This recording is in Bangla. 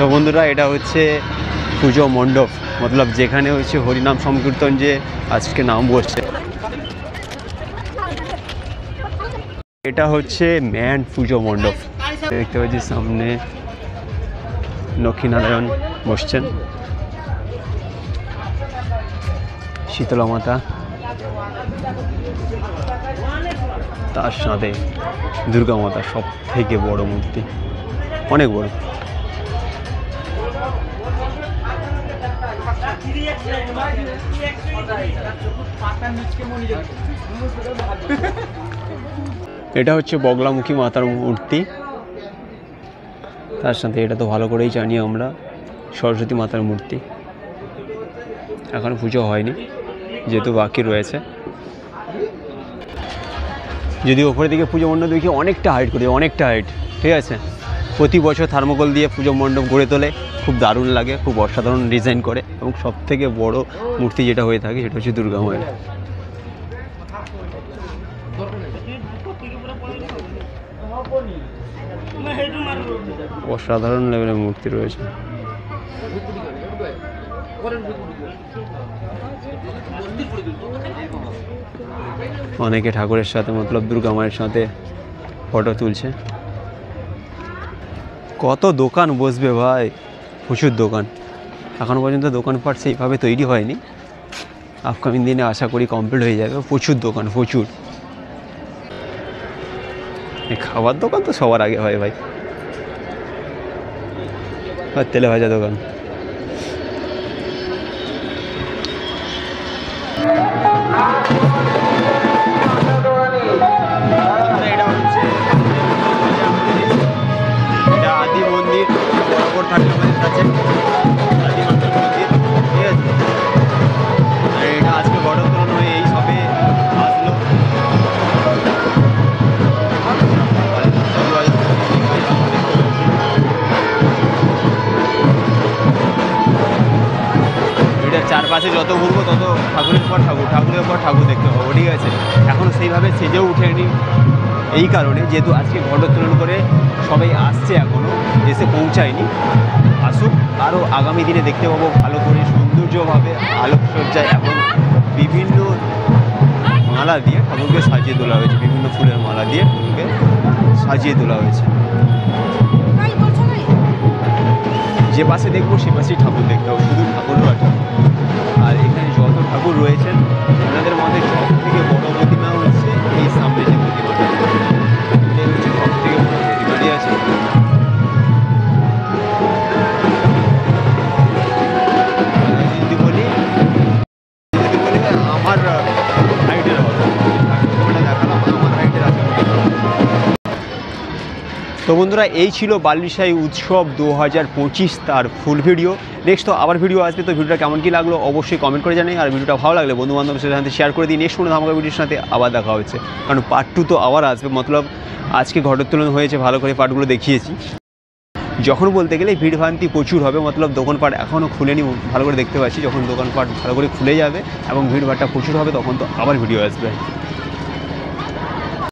তো বন্ধুরা এটা হচ্ছে পুজো মণ্ডপ, মতলব যেখানে হচ্ছে হরিনাম সংকীর্তন যে আজকে নাম বসছে। এটা হচ্ছে মেন পুজো মণ্ডপ। দেখতে পাচ্ছি সামনে লক্ষ্মীনারায়ণ বসছেন, শীতলা মাতা, তার সাথে দুর্গা মাতা, সব থেকে বড় মূর্তি, অনেক বড়। এটা হচ্ছে বগলামুখী মাতার মূর্তি, তার সাথে এটা তো ভালো করেই জানি আমরা সরস্বতী মাতার মূর্তি। এখন পুজো হয়নি যেহেতু বাকি রয়েছে। যদি ওপরের দিকে পুজো মণ্ডপ দেখি অনেকটা হাইট করে, অনেকটা হাইট, ঠিক আছে। প্রতি বছর থার্মোকল দিয়ে পুজো মণ্ডপ গড়ে তোলে, খুব দারুণ লাগে, খুব অসাধারণ ডিজাইন করে। এবং সবথেকে বড় মূর্তি যেটা হয়ে থাকে সেটা হচ্ছে দুর্গা মায়ের। অসাধারণ লেভেলের মূর্তি রয়েছে। অনেকে ঠাকুরের সাথে মতলব দুর্গা মায়ের সাথে ফটো তুলছে। কত দোকান বসবে ভাই, প্রচুর দোকান। এখনও পর্যন্ত দোকানপাট সেইভাবে তৈরি হয়নি, আপকামিং দিনে আশা করি কমপ্লিট হয়ে যাবে। প্রচুর দোকান, প্রচুর। এই খাবার দোকান তো সবার আগে হয় ভাই, আর তেলে ভাজা দোকান। এটা আদি মন্দির, বরাবর থাকে আমাদের কাছে আদি মাতার মন্দির, ঠিক আছে। আর এটা আজকে ঘটোত্তোলন হয়ে এই সবে আসলো। এটার চারপাশে যত ঘুরবো তত ঠাকুরের পর ঠাকুর, ঠাকুরের পর ঠাকুর দেখতে পাবো, ঠিক আছে। এখনও সেইভাবে সেজেও উঠেনি, এই কারণে যেহেতু আজকে ঘটোত্তোলন করে সবাই আসছে, এখনও এসে পৌঁছায়নি। আসুক, আরও আগামী দিনে দেখতে পাবো ভালো করে সৌন্দর্যভাবে আলোকসজ্জায় এবং বিভিন্ন মালা দিয়ে ঠাকুরকে সাজিয়ে তোলা হয়েছে, বিভিন্ন ফুলের মালা দিয়ে ঠাকুরকে সাজিয়ে তোলা হয়েছে। যে পাশে দেখবো সে পাশেই ঠাকুর দেখতে হবে, শুধু ঠাকুর নয়। আর এখানে যত ঠাকুর রয়েছেন ওনাদের মধ্যে সব থেকে বড় প্রতিমা হচ্ছে এই সামনে যে প্রতিমাটা, এটাই হচ্ছে সব থেকে বড় প্রতিমাটি আছে। যদি বলি আমার হাইটের হবে, দেখালাম আমার হাইটের আছে। তো বন্ধুরা এই ছিল বালুশাহী উৎসব 2025 তার ফুল ভিডিও। নেক্সট তো আবার ভিডিও আসবে, তো ভিডিওটা কেমন কী লাগলো অবশ্যই কমেন্ট করে জানাই। আর ভিডিওটা ভালো লাগলে বন্ধু বান্ধবের সাথে শেয়ার করে দিই। নেক্সট কোনো ধামাকা ভিডিওর সাথে আবার দেখা হচ্ছে, কারণ পার্ট 2 তো আবার আসবে। মতলব আজকে ঘটোত্তোলন হয়েছে, ভালো করে পার্টগুলো দেখিয়েছি। যখন বলতে গেলে ভিড়ভ্রান্তি প্রচুর হবে, মতলব দোকানপাট এখনও খুলেনি, ভালো করে দেখতে পাচ্ছি। যখন দোকানপাট ভালো করে খুলে যাবে এবং ভিড়ভাড়টা প্রচুর হবে তখন তো আবার ভিডিও আসবে।